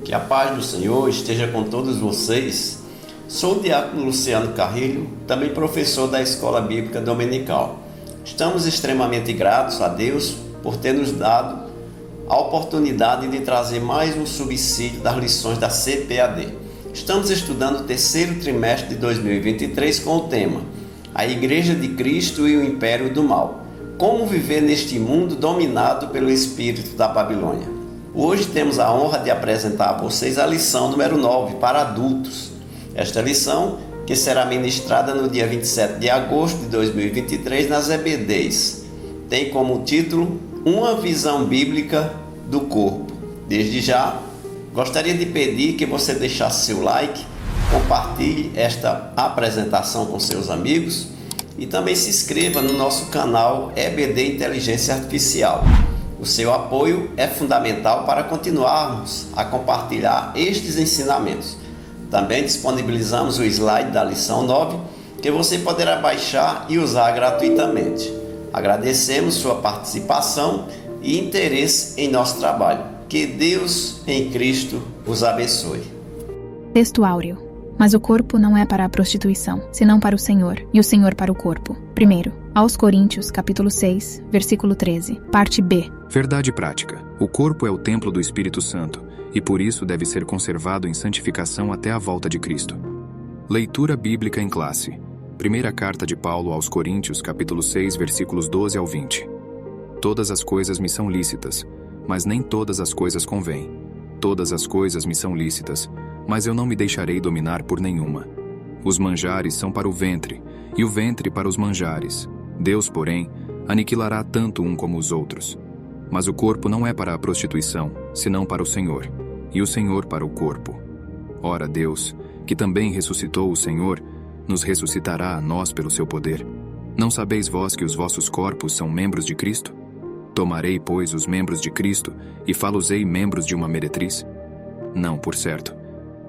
Que a paz do Senhor esteja com todos vocês. Sou o diácono Luciano Carrilho, também professor da Escola Bíblica Dominical. Estamos extremamente gratos a Deus por ter nos dado a oportunidade de trazer mais um subsídio das lições da CPAD. Estamos estudando o terceiro trimestre de 2023 com o tema A Igreja de Cristo e o Império do Mal. Como viver neste mundo dominado pelo espírito da Babilônia. Hoje temos a honra de apresentar a vocês a lição número 9 para adultos. Esta lição, que será ministrada no dia 27 de agosto de 2023 nas EBDs, tem como título Uma Visão Bíblica do Corpo. Desde já, gostaria de pedir que você deixasse seu like, compartilhe esta apresentação com seus amigos e também se inscreva no nosso canal EBD Inteligência Artificial. O seu apoio é fundamental para continuarmos a compartilhar estes ensinamentos. Também disponibilizamos o slide da lição 9, que você poderá baixar e usar gratuitamente. Agradecemos sua participação e interesse em nosso trabalho. Que Deus em Cristo vos abençoe. Texto áureo. Mas o corpo não é para a prostituição, senão para o Senhor, e o Senhor para o corpo. Primeiro, aos Coríntios, capítulo 6, versículo 13, parte B. Verdade prática. O corpo é o templo do Espírito Santo, e por isso deve ser conservado em santificação até a volta de Cristo. Leitura bíblica em classe. Primeira carta de Paulo aos Coríntios, capítulo 6, versículos 12 ao 20. Todas as coisas me são lícitas, mas nem todas as coisas convêm. Todas as coisas me são lícitas, mas eu não me deixarei dominar por nenhuma. Os manjares são para o ventre, e o ventre para os manjares. Deus, porém, aniquilará tanto um como os outros. Mas o corpo não é para a prostituição, senão para o Senhor, e o Senhor para o corpo. Ora, Deus, que também ressuscitou o Senhor, nos ressuscitará a nós pelo seu poder. Não sabeis vós que os vossos corpos são membros de Cristo? Tomarei, pois, os membros de Cristo, e fá-los-ei membros de uma meretriz? Não, por certo.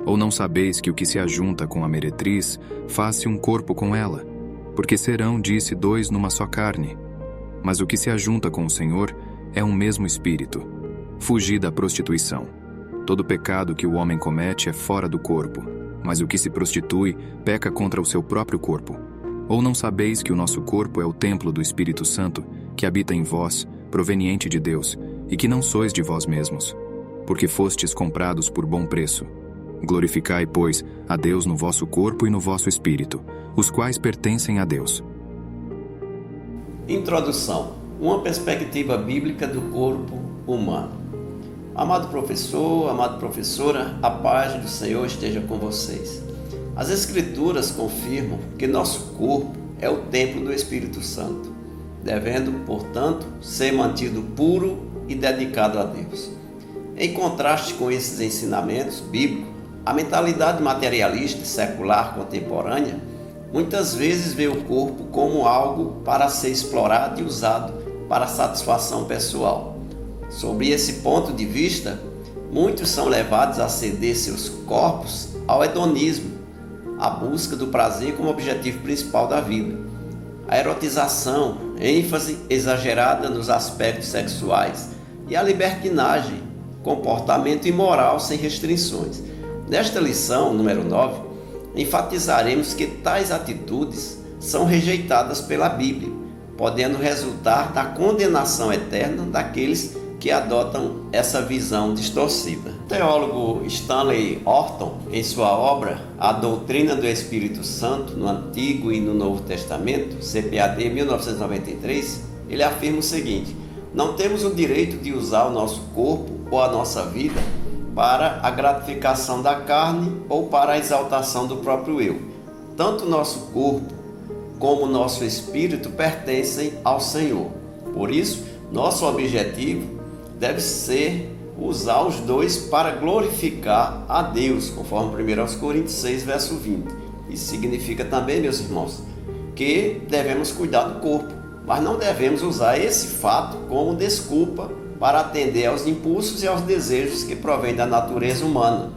Ou não sabeis que o que se ajunta com a meretriz, faz-se um corpo com ela? Porque serão, disse, dois numa só carne. Mas o que se ajunta com o Senhor é um mesmo espírito. Fugi da prostituição. Todo pecado que o homem comete é fora do corpo, mas o que se prostitui peca contra o seu próprio corpo. Ou não sabeis que o nosso corpo é o templo do Espírito Santo, que habita em vós, proveniente de Deus, e que não sois de vós mesmos, porque fostes comprados por bom preço. Glorificai, pois, a Deus no vosso corpo e no vosso espírito, os quais pertencem a Deus. Introdução. Uma perspectiva bíblica do corpo humano. Amado professor, amada professora, a paz do Senhor esteja com vocês. As Escrituras confirmam que nosso corpo é o templo do Espírito Santo, devendo, portanto, ser mantido puro e dedicado a Deus. Em contraste com esses ensinamentos bíblicos, a mentalidade materialista e secular contemporânea muitas vezes vê o corpo como algo para ser explorado e usado para satisfação pessoal. Sob esse ponto de vista, muitos são levados a ceder seus corpos ao hedonismo, a busca do prazer como objetivo principal da vida. A erotização, ênfase exagerada nos aspectos sexuais e a libertinagem, comportamento imoral sem restrições. Nesta lição, número 9, enfatizaremos que tais atitudes são rejeitadas pela Bíblia, podendo resultar na condenação eterna daqueles que adotam essa visão distorcida. O teólogo Stanley Orton, em sua obra A Doutrina do Espírito Santo no Antigo e no Novo Testamento, CPAD 1993, ele afirma o seguinte: não temos o direito de usar o nosso corpo ou a nossa vida para a gratificação da carne ou para a exaltação do próprio eu. Tanto o nosso corpo como o nosso espírito pertencem ao Senhor. Por isso, nosso objetivo deve ser usar os dois para glorificar a Deus, conforme 1 Coríntios 6, verso 20. Isso significa também, meus irmãos, que devemos cuidar do corpo, mas não devemos usar esse fato como desculpa para atender aos impulsos e aos desejos que provêm da natureza humana.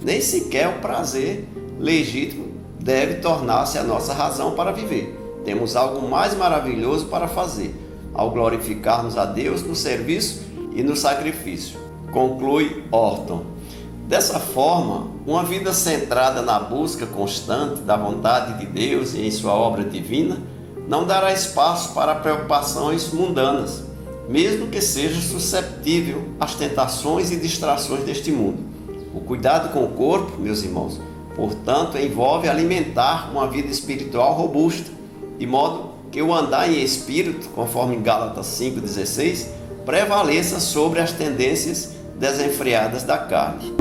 Nem sequer o prazer legítimo deve tornar-se a nossa razão para viver. Temos algo mais maravilhoso para fazer, ao glorificarmos a Deus no serviço e no sacrifício. Conclui Orton. Dessa forma, uma vida centrada na busca constante da vontade de Deus e em sua obra divina não dará espaço para preocupações mundanas, mesmo que seja susceptível às tentações e distrações deste mundo. O cuidado com o corpo, meus irmãos, portanto, envolve alimentar uma vida espiritual robusta, de modo que o andar em espírito, conforme Gálatas 5,16, prevaleça sobre as tendências desenfreadas da carne.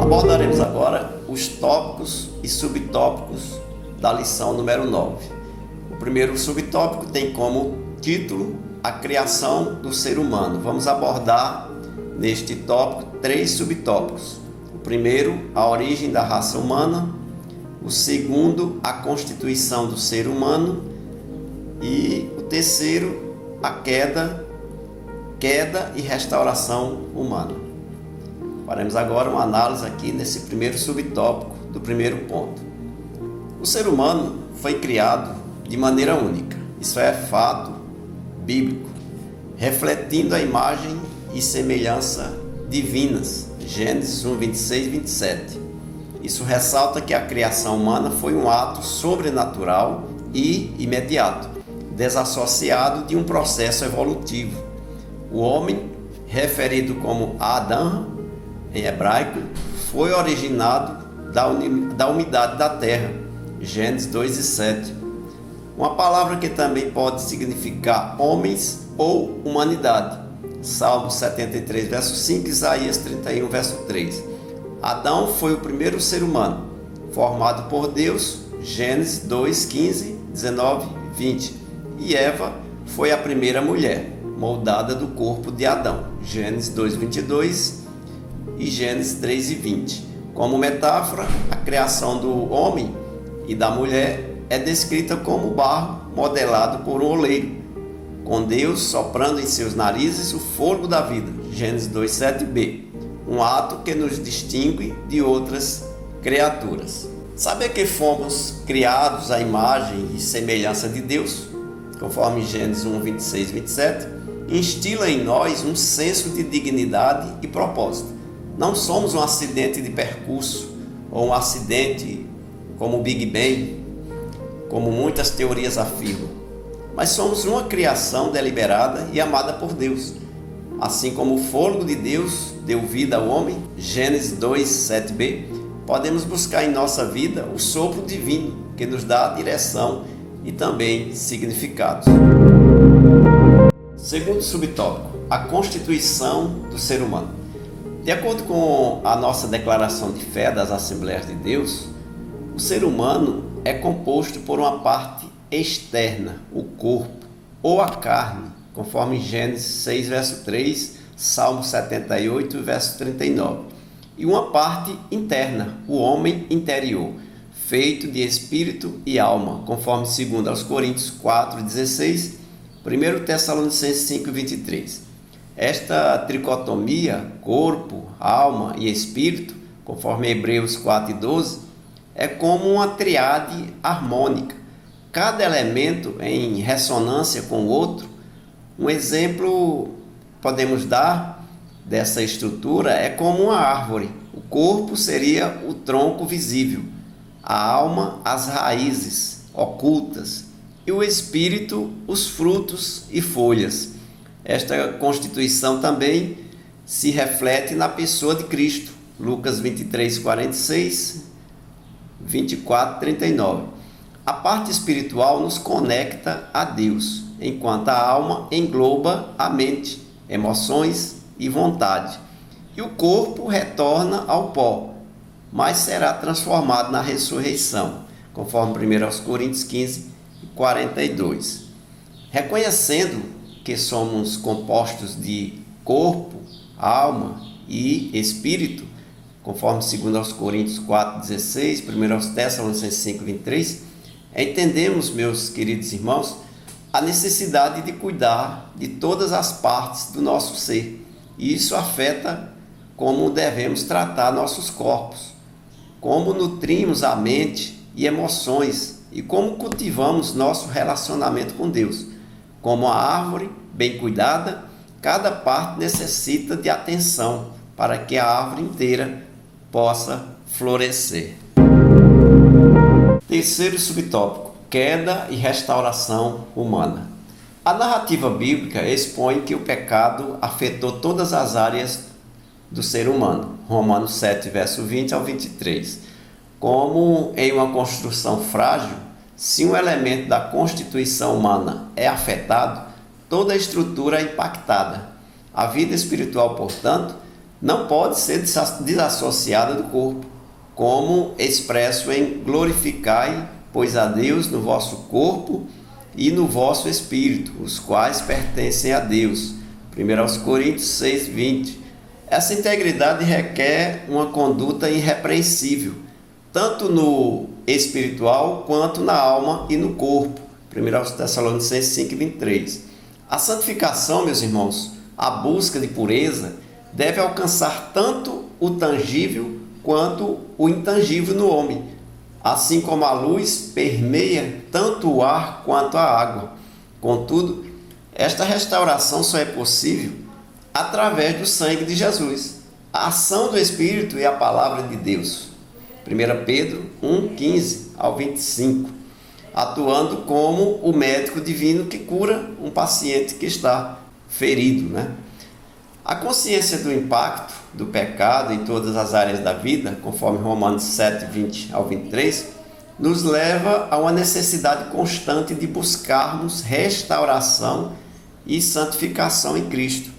Abordaremos agora os tópicos e subtópicos da lição número 9. O primeiro subtópico tem como título a criação do ser humano. Vamos abordar neste tópico 3 subtópicos. O primeiro, a origem da raça humana. O segundo, a constituição do ser humano. E o terceiro, a queda e restauração humana. Faremos agora uma análise aqui nesse primeiro subtópico do primeiro ponto. O ser humano foi criado de maneira única. Isso é fato bíblico, refletindo a imagem e semelhança divinas. Gênesis 1, 26 e 27. Isso ressalta que a criação humana foi um ato sobrenatural e imediato, desassociado de um processo evolutivo. O homem, referido como Adão, em hebraico, foi originado da umidade da terra. Gênesis 2 e 7. Uma palavra que também pode significar homens ou humanidade. Salmo 73, verso 5, Isaías 31, verso 3. Adão foi o primeiro ser humano, formado por Deus. Gênesis 2, 15, 19 e 20. E Eva foi a primeira mulher, moldada do corpo de Adão. Gênesis 2, 22 e Gênesis 3 e 20. Como metáfora, a criação do homem e da mulher é descrita como barro modelado por um oleiro, com Deus soprando em seus narizes o fôlego da vida. Gênesis 2, 7b. Um ato que nos distingue de outras criaturas. Saber que fomos criados à imagem e semelhança de Deus, conforme Gênesis 1, 26 e 27, instila em nós um senso de dignidade e propósito. Não somos um acidente de percurso ou um acidente como o Big Bang, como muitas teorias afirmam, mas somos uma criação deliberada e amada por Deus. Assim como o fôlego de Deus deu vida ao homem, Gênesis 2, 7b, podemos buscar em nossa vida o sopro divino que nos dá direção e também significados. Segundo subtópico, a constituição do ser humano. De acordo com a nossa declaração de fé das Assembleias de Deus, o ser humano é composto por uma parte externa, o corpo, ou a carne, conforme Gênesis 6, verso 3, Salmo 78, verso 39, e uma parte interna, o homem interior, feito de espírito e alma, conforme 2 Coríntios 4, 16, 1 Tessalonicenses 5, 23. Esta tricotomia, corpo, alma e espírito, conforme Hebreus 4 e 12, é como uma triade harmônica, cada elemento em ressonância com o outro. Um exemplo podemos dar dessa estrutura é como uma árvore. O corpo seria o tronco visível, a alma as raízes ocultas e o espírito os frutos e folhas. Esta constituição também se reflete na pessoa de Cristo. Lucas 23, 46, 24, 39. A parte espiritual nos conecta a Deus, enquanto a alma engloba a mente, emoções e vontade. E o corpo retorna ao pó, mas será transformado na ressurreição, conforme 1 Coríntios 15, 42. Reconhecendo que somos compostos de corpo, alma e espírito, conforme 2 Coríntios 4,16, 1 Tessalonicenses 5, 23, entendemos, meus queridos irmãos, a necessidade de cuidar de todas as partes do nosso ser. E isso afeta como devemos tratar nossos corpos, como nutrimos a mente e emoções e como cultivamos nosso relacionamento com Deus. Como a árvore bem cuidada, cada parte necessita de atenção, para que a árvore inteira possa florescer. Terceiro subtópico: queda e restauração humana. A narrativa bíblica expõe que o pecado afetou todas as áreas do ser humano. Romanos 7, verso 20 ao 23. Como em uma construção frágil, se um elemento da constituição humana é afetado, toda a estrutura é impactada. A vida espiritual, portanto, não pode ser desassociada do corpo, como expresso em glorificai, pois a Deus no vosso corpo e no vosso espírito, os quais pertencem a Deus. 1 Coríntios 6, 20. Essa integridade requer uma conduta irrepreensível, tanto no espiritual quanto na alma e no corpo. 1 Tessalonicenses 5, 23. A santificação, meus irmãos, a busca de pureza, deve alcançar tanto o tangível quanto o intangível no homem, assim como a luz permeia tanto o ar quanto a água. Contudo, esta restauração só é possível através do sangue de Jesus, a ação do Espírito e a palavra de Deus. 1 Pedro 1, 15 ao 25, atuando como o médico divino que cura um paciente que está ferido, A consciência do impacto do pecado em todas as áreas da vida, conforme Romanos 7, 20 ao 23, nos leva a uma necessidade constante de buscarmos restauração e santificação em Cristo.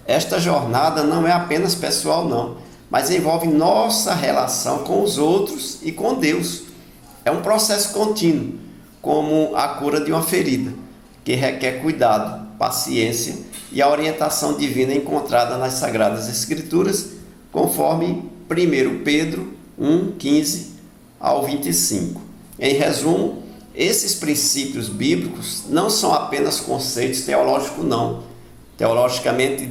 Esta jornada não é apenas pessoal, não, mas envolve nossa relação com os outros e com Deus. É um processo contínuo, como a cura de uma ferida, que requer cuidado, paciência e a orientação divina encontrada nas Sagradas Escrituras, conforme 1 Pedro 1, 15 ao 25. Em resumo, esses princípios bíblicos não são apenas conceitos teológicos, não. Teologicamente,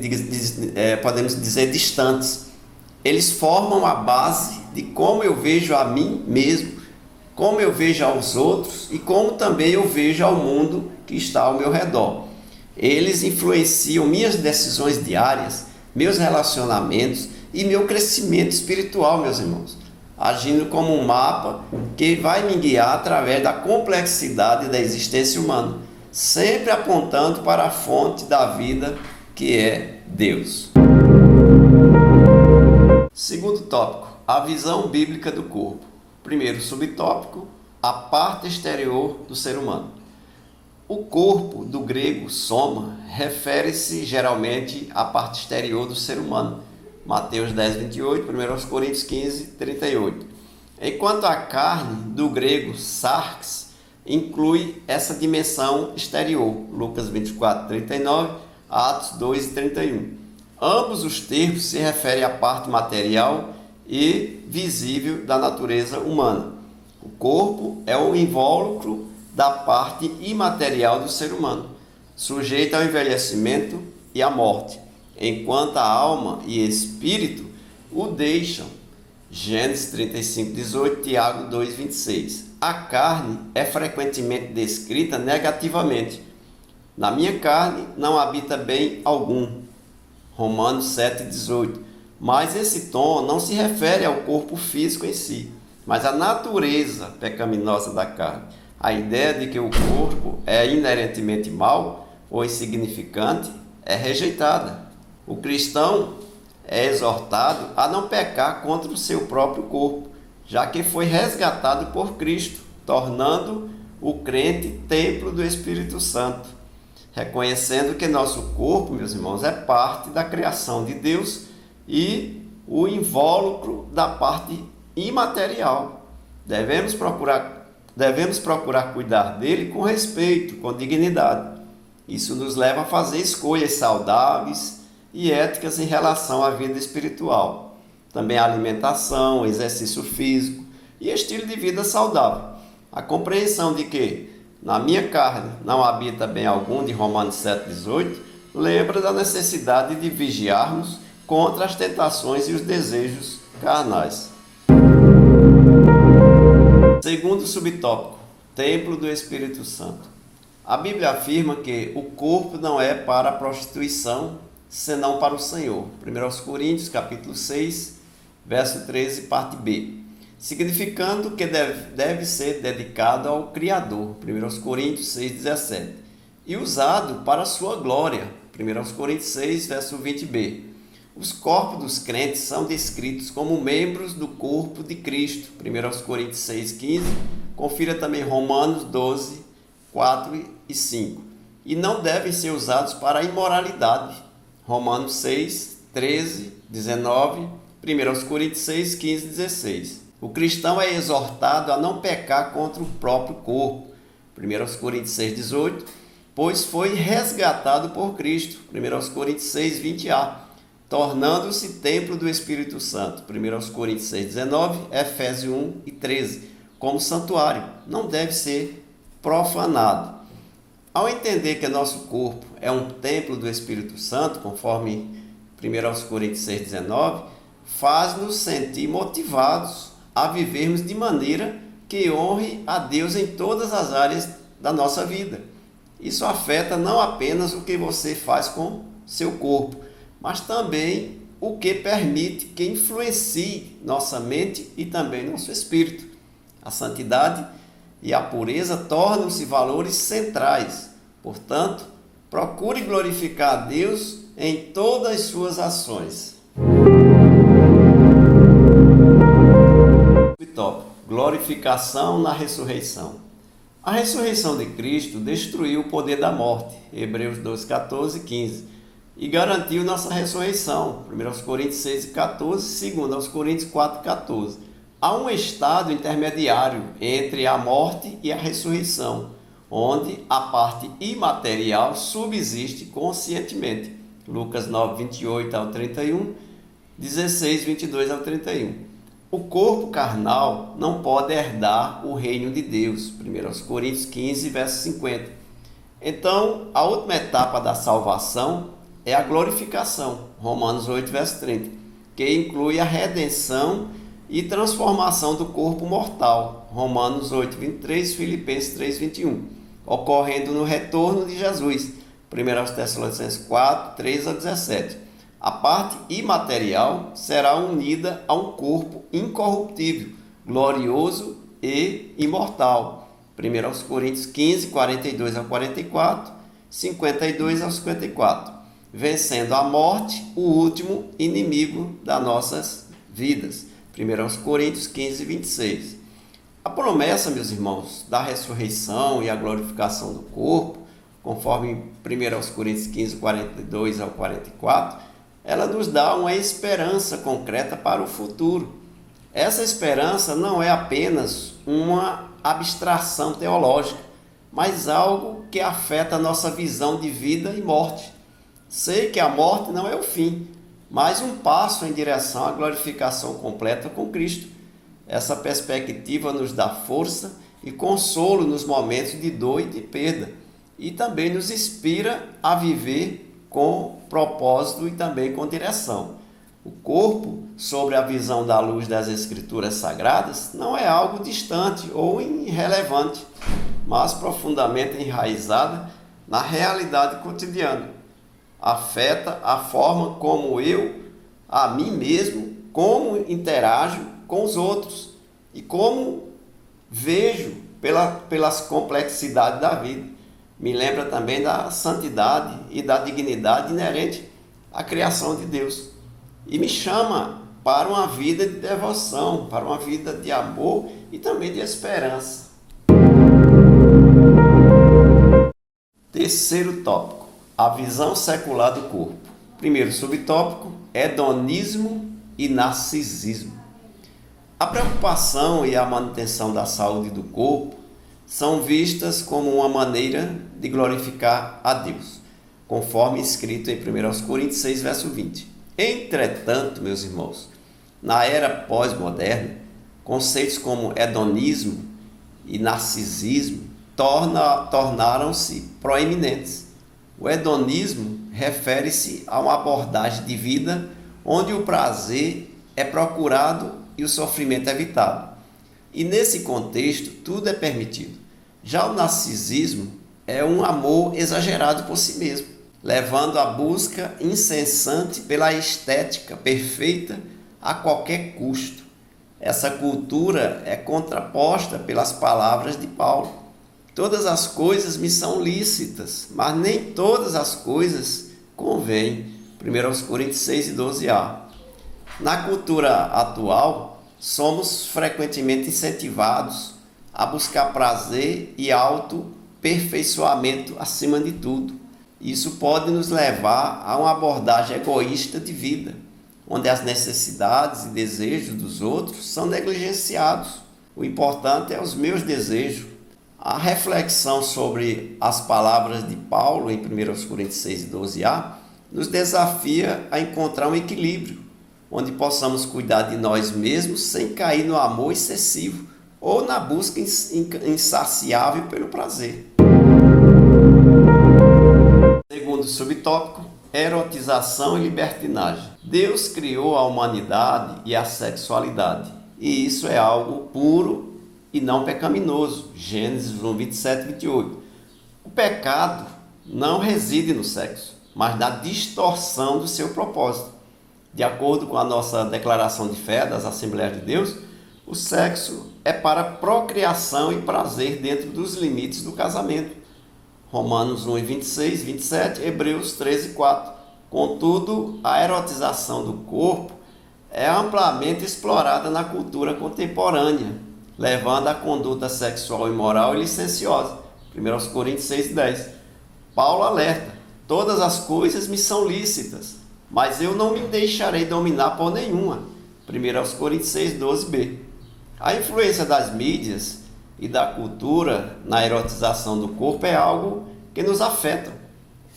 podemos dizer distantes. Eles formam a base de como eu vejo a mim mesmo, como eu vejo aos outros e como também eu vejo ao mundo que está ao meu redor. Eles influenciam minhas decisões diárias, meus relacionamentos e meu crescimento espiritual, meus irmãos, agindo como um mapa que vai me guiar através da complexidade da existência humana, sempre apontando para a fonte da vida, que é Deus. Segundo tópico, a visão bíblica do corpo. Primeiro subtópico, a parte exterior do ser humano. O corpo, do grego soma, refere-se geralmente à parte exterior do ser humano. Mateus 10, 28, 1 Coríntios 15, 38. Enquanto a carne, do grego sarx, inclui essa dimensão exterior. Lucas 24, 39, Atos 2 e 31. Ambos os termos se referem à parte material e visível da natureza humana. O corpo é o invólucro da parte imaterial do ser humano, sujeito ao envelhecimento e à morte, enquanto a alma e espírito o deixam. Gênesis 35, 18, Tiago 2, 26. A carne é frequentemente descrita negativamente. Na minha carne não habita bem algum. Romanos 7, 18. Mas esse tom não se refere ao corpo físico em si, mas à natureza pecaminosa da carne. A ideia de que o corpo é inerentemente mau ou insignificante é rejeitada. O cristão é exortado a não pecar contra o seu próprio corpo, já que foi resgatado por Cristo, tornando o crente templo do Espírito Santo, reconhecendo que nosso corpo, meus irmãos, é parte da criação de Deus e o invólucro da parte imaterial. Devemos procurar cuidar dele com respeito, com dignidade. Isso nos leva a fazer escolhas saudáveis e éticas em relação à vida espiritual. Também a alimentação, exercício físico e estilo de vida saudável. A compreensão de que na minha carne não habita bem algum, de Romanos 7,18, lembra da necessidade de vigiarmos contra as tentações e os desejos carnais. Segundo subtópico, templo do Espírito Santo. A Bíblia afirma que o corpo não é para a prostituição senão para o Senhor. 1 Coríntios, capítulo 6, verso 13, parte B. Significando que deve ser dedicado ao Criador. 1 Coríntios 6, 17. E usado para a sua glória. 1 Coríntios 6, verso 20b. Os corpos dos crentes são descritos como membros do corpo de Cristo. 1 Coríntios 6, 15. Confira também Romanos 12, 4 e 5. E não devem ser usados para a imoralidade. Romanos 6, 13, 19. 1 Coríntios 6, 15 e 16. O cristão é exortado a não pecar contra o próprio corpo. 1 Coríntios 6, 18. Pois foi resgatado por Cristo. 1 Coríntios 6, 20a. Tornando-se templo do Espírito Santo. 1 Coríntios 6, 19. Efésios 1 e 13. Como santuário. Não deve ser profanado. Ao entender que nosso corpo é um templo do Espírito Santo, conforme 1 Coríntios 6, 19, faz-nos sentir motivados a vivermos de maneira que honre a Deus em todas as áreas da nossa vida. Isso afeta não apenas o que você faz com seu corpo, mas também o que permite que influencie nossa mente e também nosso espírito. A santidade e a pureza tornam-se valores centrais. Portanto, procure glorificar a Deus em todas as suas ações. Glorificação na ressurreição. A ressurreição de Cristo destruiu o poder da morte, Hebreus 12, 14 e 15, e garantiu nossa ressurreição, 1 Coríntios 6 e 14, 2 Coríntios 4 e 14. Há um estado intermediário entre a morte e a ressurreição, onde a parte imaterial subsiste conscientemente, Lucas 9, 28 ao 31, 16, 22 ao 31. O corpo carnal não pode herdar o reino de Deus. 1 Coríntios 15, verso 50. Então, a última etapa da salvação é a glorificação. Romanos 8, verso 30. Que inclui a redenção e transformação do corpo mortal. Romanos 8, 23, Filipenses 3, 21. Ocorrendo no retorno de Jesus. 1 Tessalonicenses 4, 3 a 17. A parte imaterial será unida a um corpo incorruptível, glorioso e imortal. 1 Coríntios 15, 42 a 44, 52 a 54. Vencendo a morte, o último inimigo das nossas vidas. 1 Coríntios 15, 26. A promessa, meus irmãos, da ressurreição e a glorificação do corpo, conforme 1 Coríntios 15, 42 ao 44, ela nos dá uma esperança concreta para o futuro. Essa esperança não é apenas uma abstração teológica, mas algo que afeta a nossa visão de vida e morte. Sei que a morte não é o fim, mas um passo em direção à glorificação completa com Cristo. Essa perspectiva nos dá força e consolo nos momentos de dor e de perda, e também nos inspira a viver com propósito e também com direção. O corpo, sobre a visão da luz das Escrituras Sagradas, não é algo distante ou irrelevante, mas profundamente enraizada na realidade cotidiana. Afeta a forma como eu, a mim mesmo, como interajo com os outros e como vejo pelas complexidades da vida. Me lembra também da santidade e da dignidade inerente à criação de Deus. E me chama para uma vida de devoção, para uma vida de amor e também de esperança. Terceiro tópico, a visão secular do corpo. Primeiro subtópico, hedonismo e narcisismo. A preocupação e a manutenção da saúde do corpo são vistas como uma maneira de glorificar a Deus, conforme escrito em 1 Coríntios 6, verso 20. Entretanto, meus irmãos, na era pós-moderna, conceitos como hedonismo e narcisismo tornaram-se proeminentes. O hedonismo refere-se a uma abordagem de vida onde o prazer é procurado e o sofrimento é evitado. E nesse contexto, tudo é permitido. Já o narcisismo é um amor exagerado por si mesmo. levando a busca incessante pela estética perfeita a qualquer custo. Essa cultura é contraposta pelas palavras de Paulo. Todas as coisas me são lícitas, mas nem todas as coisas convêm. 1 Coríntios 6 e 12a. Na cultura atual, somos frequentemente incentivados a buscar prazer e autoaperfeiçoamento acima de tudo. Isso pode nos levar a uma abordagem egoísta de vida, onde as necessidades e desejos dos outros são negligenciados. O importante é os meus desejos. A reflexão sobre as palavras de Paulo em 1 Coríntios 6 e 12a nos desafia a encontrar um equilíbrio, onde possamos cuidar de nós mesmos sem cair no amor excessivo ou na busca insaciável pelo prazer. Segundo subtópico, erotização e libertinagem. Deus criou a humanidade e a sexualidade, e isso é algo puro e não pecaminoso. Gênesis 1, 27 e 28. O pecado não reside no sexo, mas na distorção do seu propósito. De acordo com a nossa declaração de fé das Assembleias de Deus, o sexo é para procriação e prazer dentro dos limites do casamento. Romanos 1, 26, 27, Hebreus 13, 4. Contudo, a erotização do corpo é amplamente explorada na cultura contemporânea, levando à conduta sexual imoral e licenciosa. 1 Coríntios 6, 10. Paulo alerta: todas as coisas me são lícitas, mas eu não me deixarei dominar por nenhuma. 1 Coríntios 6, 12b. A influência das mídias e da cultura na erotização do corpo é algo que nos afeta.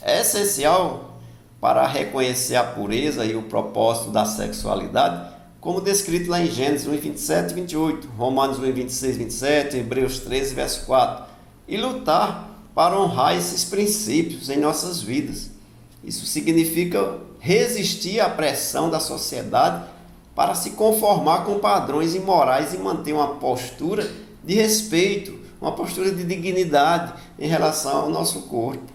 É essencial para reconhecer a pureza e o propósito da sexualidade, como descrito lá em Gênesis 1, 27 e 28, Romanos 1, 26 e 27, Hebreus 13, verso 4, e lutar para honrar esses princípios em nossas vidas. Isso significa resistir à pressão da sociedade para se conformar com padrões imorais e manter uma postura de respeito, uma postura de dignidade em relação ao nosso corpo.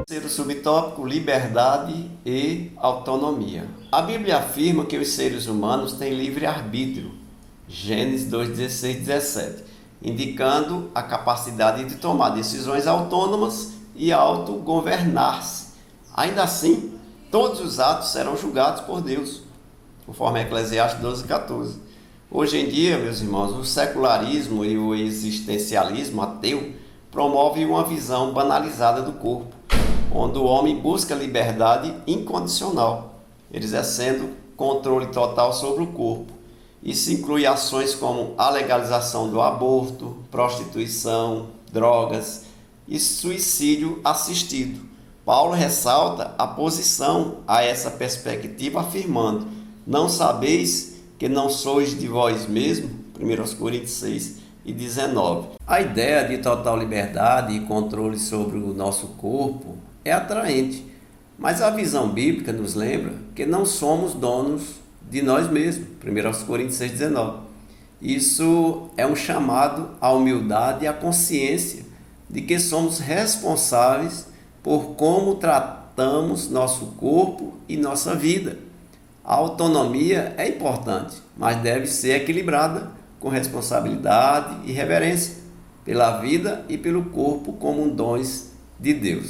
Terceiro subtópico, liberdade e autonomia. A Bíblia afirma que os seres humanos têm livre-arbítrio, Gênesis 2, 16 e 17, indicando a capacidade de tomar decisões autônomas e autogovernar-se. Ainda assim, todos os atos serão julgados por Deus, conforme Eclesiastes 12, 14. Hoje em dia, meus irmãos, o secularismo e o existencialismo ateu promovem uma visão banalizada do corpo, onde o homem busca liberdade incondicional, exercendo controle total sobre o corpo. Isso inclui ações como a legalização do aborto, prostituição, drogas e suicídio assistido. Paulo ressalta a posição a essa perspectiva, afirmando: não sabeis que não sois de vós mesmos? 1 Coríntios 6 e 19. A ideia de total liberdade e controle sobre o nosso corpo é atraente, mas a visão bíblica nos lembra que não somos donos de nós mesmos. 1 Coríntios 6, 19. Isso é um chamado à humildade e à consciência de que somos responsáveis por como tratamos nosso corpo e nossa vida. A autonomia é importante, mas deve ser equilibrada com responsabilidade e reverência pela vida e pelo corpo como dons de Deus.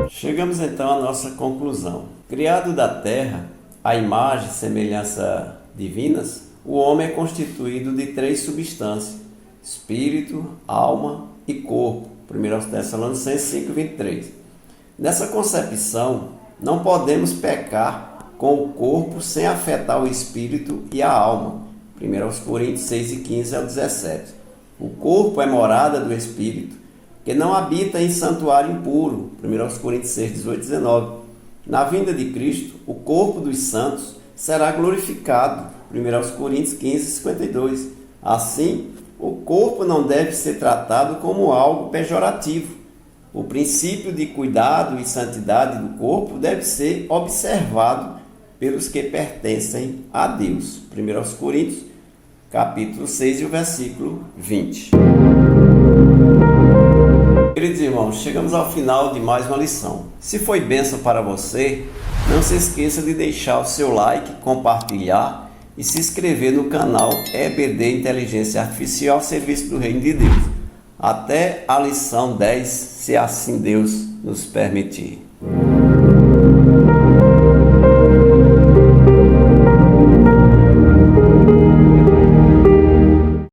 Chegamos então à nossa conclusão. Criado da terra, à imagem e semelhança divinas, o homem é constituído de 3 substâncias: espírito, alma e corpo. 1 Tessalonicenses 5, 23. Nessa concepção, não podemos pecar com o corpo sem afetar o espírito e a alma. 1 Coríntios 6 e 15 ao 17. O corpo é morada do espírito, que não habita em santuário impuro. 1 Coríntios 6, 18 e 19. Na vinda de Cristo, o corpo dos santos será glorificado. 1 Coríntios 15, 52. Assim, o corpo não deve ser tratado como algo pejorativo. O princípio de cuidado e santidade do corpo deve ser observado pelos que pertencem a Deus. 1 Coríntios, capítulo 6 e o versículo 20. Queridos irmãos, chegamos ao final de mais uma lição. Se foi bênção para você, não se esqueça de deixar o seu like, compartilhar e se inscrever no canal EBD Inteligência Artificial Serviço do Reino de Deus. Até a lição 10, se assim Deus nos permitir.